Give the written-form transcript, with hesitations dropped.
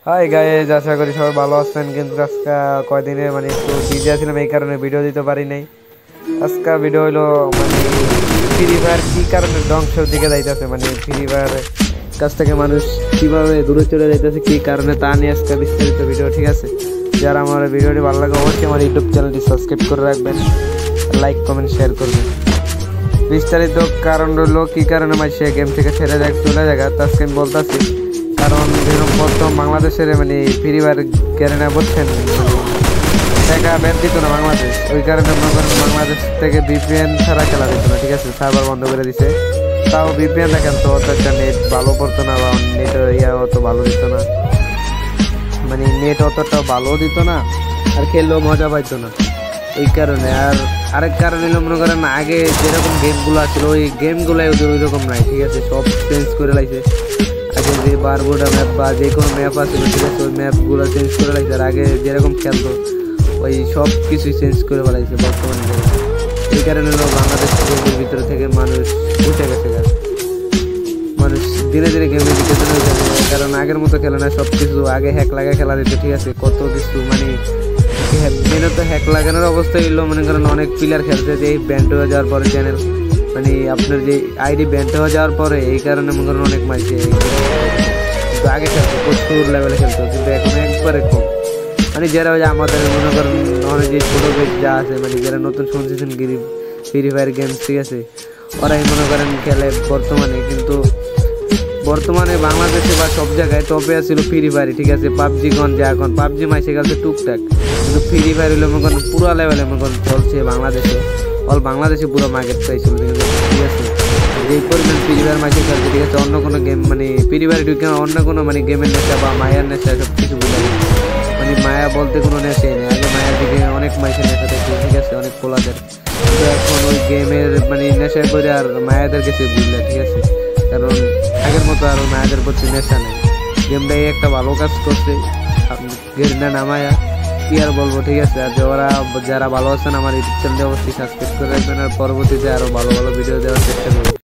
Hi guys, আশা করি সবাই ভালো আছেন। কিন্তু আজকে কয়দিনে একটু বিজি আছিলাম, এই কারণে ভিডিও দিতে পারি নাই। আজকে ভিডিও হইলো ফ্রি ফায়ার কী কারণে ধ্বংসের দিকে যাইতেছে, ফ্রি ফায়ার কাছ থেকে মানুষ কীভাবে দূরে চলে যাইতেছে, কী কারণে তা নিয়ে আজকে বিস্তারিত ভিডিও। ঠিক আছে, যারা আমার ভিডিওটি ভালো লাগে অবশ্যই আমার ইউটিউব চ্যানেলটি সাবস্ক্রাইব করে রাখবেন, লাইক কমেন্ট শেয়ার করবেন। বিস্তারিত কারণ হলো কী কারণে সে গেম থেকে ছেড়ে যায় চলে যায়, তা আজকে আমি বলতেছি। কারণ যেরকম প্রথম বাংলাদেশের ফ্রি ফায়ার ক্যারেনা বলছেন টাকা ব্যান দিত না বাংলাদেশ, ওই কারণে বাংলাদেশ থেকে ভিপিএন ছাড়া খেলা দিত না। ঠিক আছে, সার্ভার বন্ধ করে দিছে। তাও ভিপিএন দেখেন তো অত একটা নেট ভালো পড়তো না, বা নেট অত ভালো দিত না, নেট অতটা ভালো দিত না, আর খেললেও মজা পাইতো না। এই কারণে আর আরেক কারণ হলো মনে করেন আগে যেরকম গেমগুলো ছিল ওই গেমগুলাই ওদের ওই রকম নাই। ঠিক আছে, সব চেঞ্জ করে লাগছে। আগে যে বারবোর্ডা ম্যাপ বা যে কোনো ম্যাপ আছিল, ঠিক আছে, ওই ম্যাপগুলো চেঞ্জ করে লাগছে। আর আগে যেরকম খেলতো ওই সব কিছুই চেঞ্জ করে ফেলাইছে বর্তমানে। এই কারণে হলো বাংলাদেশ গেমের ভিতরে থেকে মানুষ উঠে গেছে। মানুষ ধীরে ধীরে গেমের দিকে চলে যাবে, কারণ আগের মতো খেলে না। সব কিছু আগে হ্যাক লাগা খেলা দিত। ঠিক আছে, কত কিছু মেনে তো হ্যাক লাগানোর অবস্থা এলো। মনে করেন অনেক প্লেয়ার খেলছে যে এই ব্যান্ড হয়ে যাওয়ার পরে চ্যানেল আপনার যে আইডি ব্যান্ড হয়ে যাওয়ার পরে এই কারণে মনে করেন অনেক মাইছে আগে খেলতো, প্রচুর লেভেলে খেলতো, কিন্তু এখন একবারে কম। যারা আমাদের মনে করেন অনেক যে ছোটো বেশ যা আছে, যারা নতুন শুনছেন ফ্রি ফায়ার গেমস, ঠিক আছে, ওরাই মনে করেন খেলে বর্তমানে। কিন্তু বর্তমানে বাংলাদেশে বা সব জায়গায় টপে আসছিল ফ্রি ফায়ার। ঠিক আছে, পাবজি গন যা এখন পাবজি মাইসে গেছে টুকটাক, কিন্তু ফ্রি ফায়ার হলে মনে করেন পুরো লেভেলে মনে করেন চলছে বাংলাদেশে। বাংলাদেশে পুরো মার্কেট পাইছিল। ঠিক আছে, যেই পরিমাণ ফ্রি ফায়ার মাইসে খেলছে, ঠিক আছে, অন্য কোনো গেম ফ্রি ফায়ার ঢুকে অন্য কোনো গেমের নেশা বা মায়ার নেশা সব কিছু বুঝে মায়া বলতে কোনো নেশাই নেই। আগে মায়ের দিকে অনেক মাইসের নেশা দেখছে, ঠিক আছে, অনেক পোলাদের। কিন্তু এখন ওই গেমের নেশা করে আর মায়াদের কাছে বুঝলে। ঠিক আছে, কারণ আগের মতো আর মায়াদের প্রতি নেশা নেই। গেমটাই একটা ভালো কাজ করছে গেরিনা নামায়া, কি আর বলবো। ঠিক আছে, আর যারা ভালো আছেন আমার ইউটিউব চ্যানেলে অবশ্যই সাবস্ক্রাইব করে রাখবেন, আর পরবর্তীতে আরও ভালো ভালো ভিডিও দেওয়ার চেষ্টা করবেন।